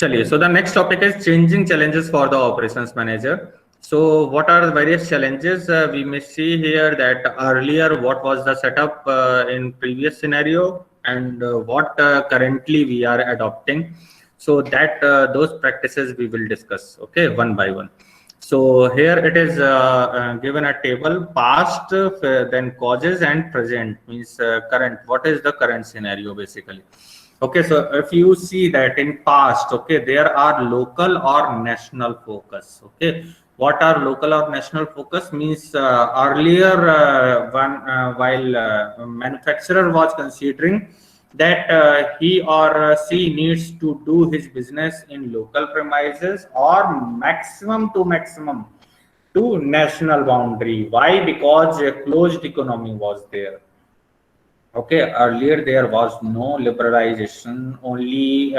चलिए, so the next topic is changing challenges for the operations manager. So what are the various challenges we may see here? That earlier what was the setup in previous scenario, and what currently we are adopting, so that those practices we will discuss, okay, one by one. So here it is given a table: past, then causes, and present, means current. What is the current scenario basically? Okay, so if you see that in past, okay, there are local or national focus. Okay, what are local or national focus means? Earlier, while manufacturer was considering that he or she needs to do his business in local premises or maximum to maximum to national boundary. Why? Because a closed economy was there. Okay, earlier there was no liberalization. Only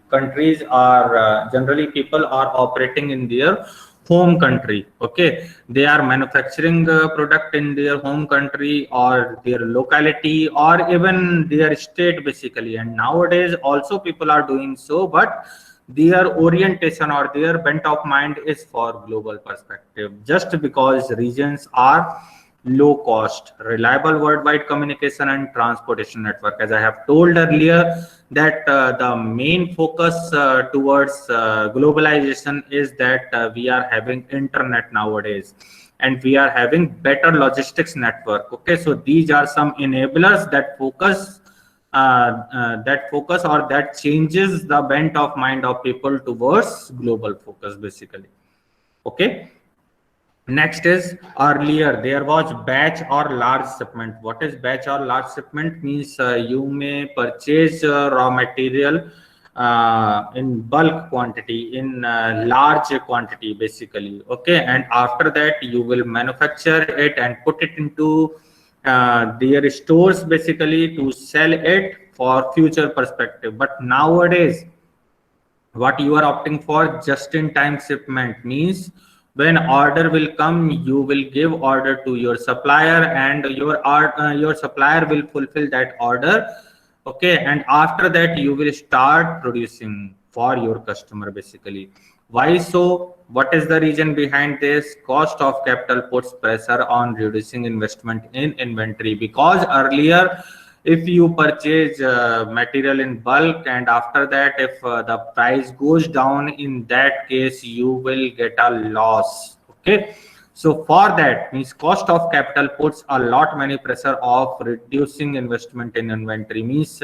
countries are generally people are operating in their home country. Okay, they are manufacturing the product in their home country or their locality or even their state basically. And nowadays also people are doing so, but their orientation or their bent of mind is for global perspective, just because regions are low cost, reliable worldwide communication and transportation network. As I have told earlier, that the main focus towards globalization is that we are having internet nowadays, and we are having better logistics network. Okay, so these are some enablers that focus or that changes the bent of mind of people towards global focus basically. Okay, next is, earlier there was batch or large shipment. What is batch or large shipment means? You may purchase raw material in bulk quantity, in large quantity basically. Okay, and after that you will manufacture it and put it into their stores basically to sell it for future perspective. But nowadays what you are opting for, just in time shipment, means when order will come, you will give order to your supplier, and your supplier will fulfill that order. Okay, and after that you will start producing for your customer basically. Why so? What is the reason behind this? Cost of capital puts pressure on reducing investment in inventory, because earlier if you purchase material in bulk, and after that if the price goes down, in that case you will get a loss. Okay, so for that means cost of capital puts a lot many pressure of reducing investment in inventory. Means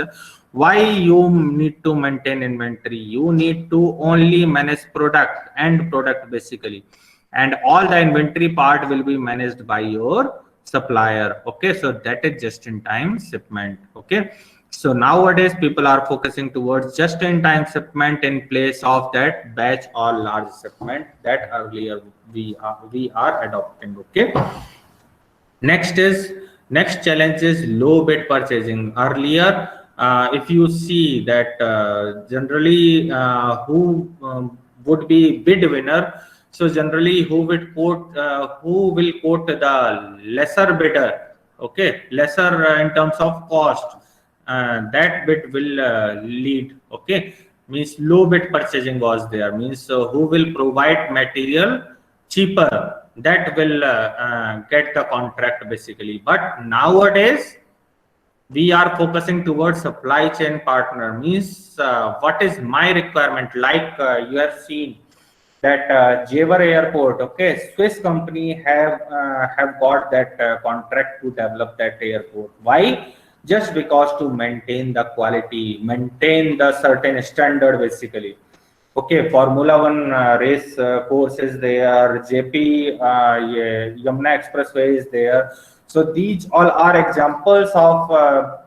why you need to maintain inventory? You need to only manage product and product basically, and all the inventory part will be managed by your supplier. Okay, so that is just in time shipment. Okay, so nowadays people are focusing towards just in time shipment in place of that batch or large shipment that earlier we are adopting. Okay, next challenge is low bid purchasing. Earlier, if you see that generally who would be bid winner, so generally who will quote the lesser bidder. Okay, lesser in terms of cost, that bid will lead. Okay, means low bid purchasing was there, means who will provide material cheaper, that will get the contract basically. But nowadays we are focusing towards supply chain partner. Means what is my requirement? Like you have seen that Jewar Airport, okay, Swiss company have got that contract to develop that airport. Why? Just because to maintain the quality, maintain the certain standard basically. Okay, Formula One race course is there, JP yeah, Yamuna Expressway is there. So these all are examples of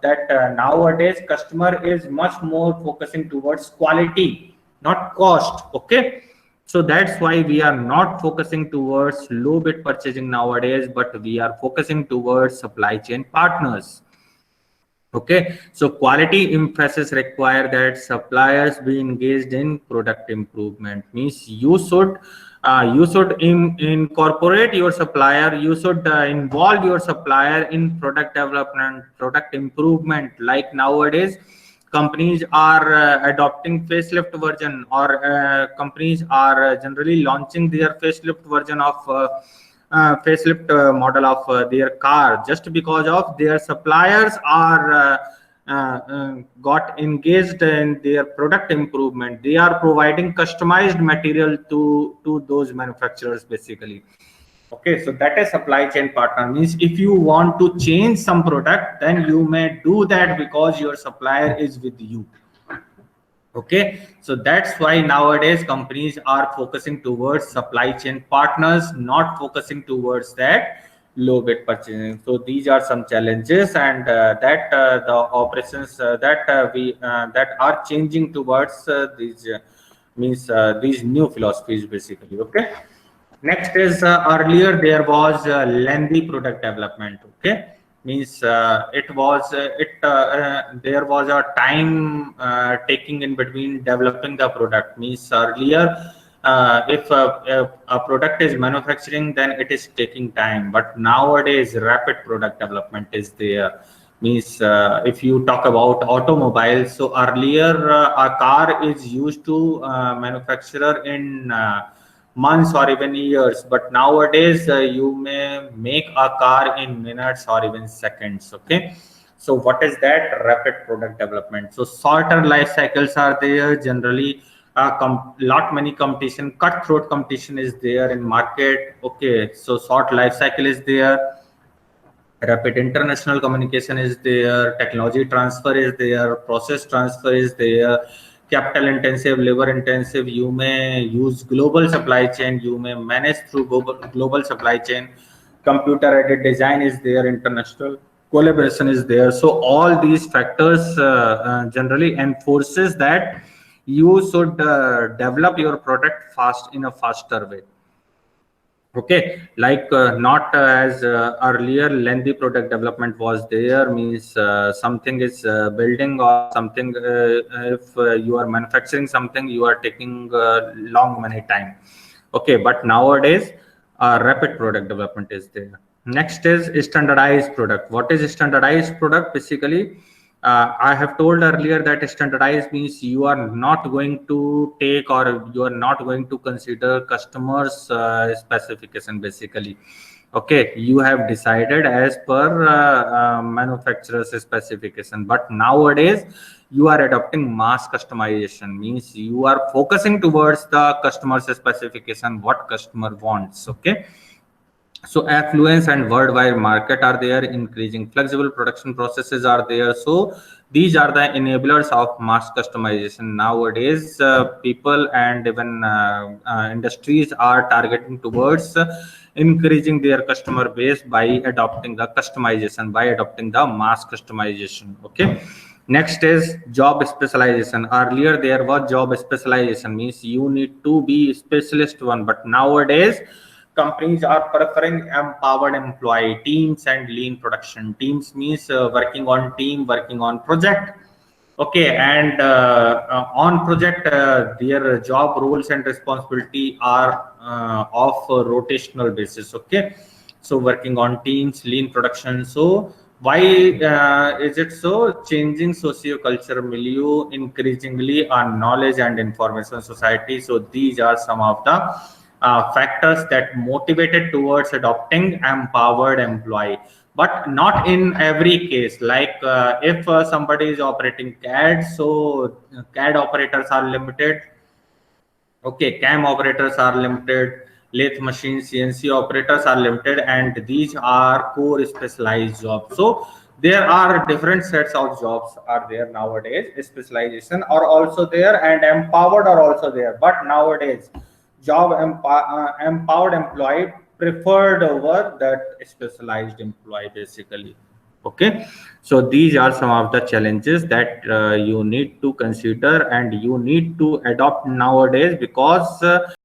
that nowadays customer is much more focusing towards quality, not cost. Okay, so that's why we are not focusing towards low bid purchasing nowadays, but we are focusing towards supply chain partners. Okay, so quality emphasis require that suppliers be engaged in product improvement. Means you should incorporate your supplier, you should involve your supplier in product development, product improvement. Like nowadays companies are adopting facelift version, or companies are generally launching their facelift version of facelift model of their car, just because of their suppliers are got engaged in their product improvement. They are providing customized material to those manufacturers basically. Okay, so that is supply chain partner. Means if you want to change some product, then you may do that because your supplier is with you. Okay, so that's why nowadays companies are focusing towards supply chain partners, not focusing towards that low bid purchasing. So these are some challenges, and that the operations that are changing towards these means these new philosophies basically. Okay. Next is earlier there was lengthy product development. Okay, means it was there was a time taking in between developing the product. Means earlier if a product is manufacturing, then it is taking time, but nowadays rapid product development is there. Means if you talk about automobiles, so earlier a car is used to manufacturer in months or even years, but nowadays you may make a car in minutes or even seconds. Okay, so what is that? Rapid product development. So shorter life cycles are there generally. Lot many competition, cutthroat competition is there in market. Okay, so short life cycle is there, rapid international communication is there, technology transfer is there, process transfer is there, capital intensive, labor intensive. You may use global supply chain, you may manage through global supply chain. Computer aided design is there, international collaboration is there. So all these factors generally enforces that you should develop your product fast in a faster way. Okay, like not as earlier lengthy product development was there. Means something is building or something, if you are manufacturing something, you are taking long many time. Okay, but nowadays rapid product development is there. Next is standardized product. What is standardized product? Basically, I have told earlier that standardized means you are not going to take, or you are not going to consider customers specification basically. Okay, you have decided as per manufacturer's specification, but nowadays you are adopting mass customization. Means you are focusing towards the customer's specification, what customer wants. Okay, so affluence and worldwide market are there, increasing flexible production processes are there. So these are the enablers of mass customization. Nowadays people and even industries are targeting towards increasing their customer base by adopting the customization, by adopting the mass customization. Okay, next is job specialization. Earlier there was job specialization, means you need to be specialist one, but nowadays companies are preferring empowered employee teams and lean production teams. Means working on team, working on project. Okay, and on project their job roles and responsibility are of a rotational basis. Okay, so working on teams, lean production. So why is it so? Changing socio-cultural milieu, increasingly on knowledge and information society. So these are some of the factors that motivated towards adopting empowered employee, but not in every case. Like if somebody is operating CAD, so CAD operators are limited. Okay, CAM operators are limited, lathe machine CNC operators are limited, and these are core specialized jobs. So there are different sets of jobs are there nowadays. Specialization are also there, and empowered are also there. But nowadays, empowered employee preferred over that specialized employee basically. Okay, so these are some of the challenges that you need to consider and you need to adopt nowadays, because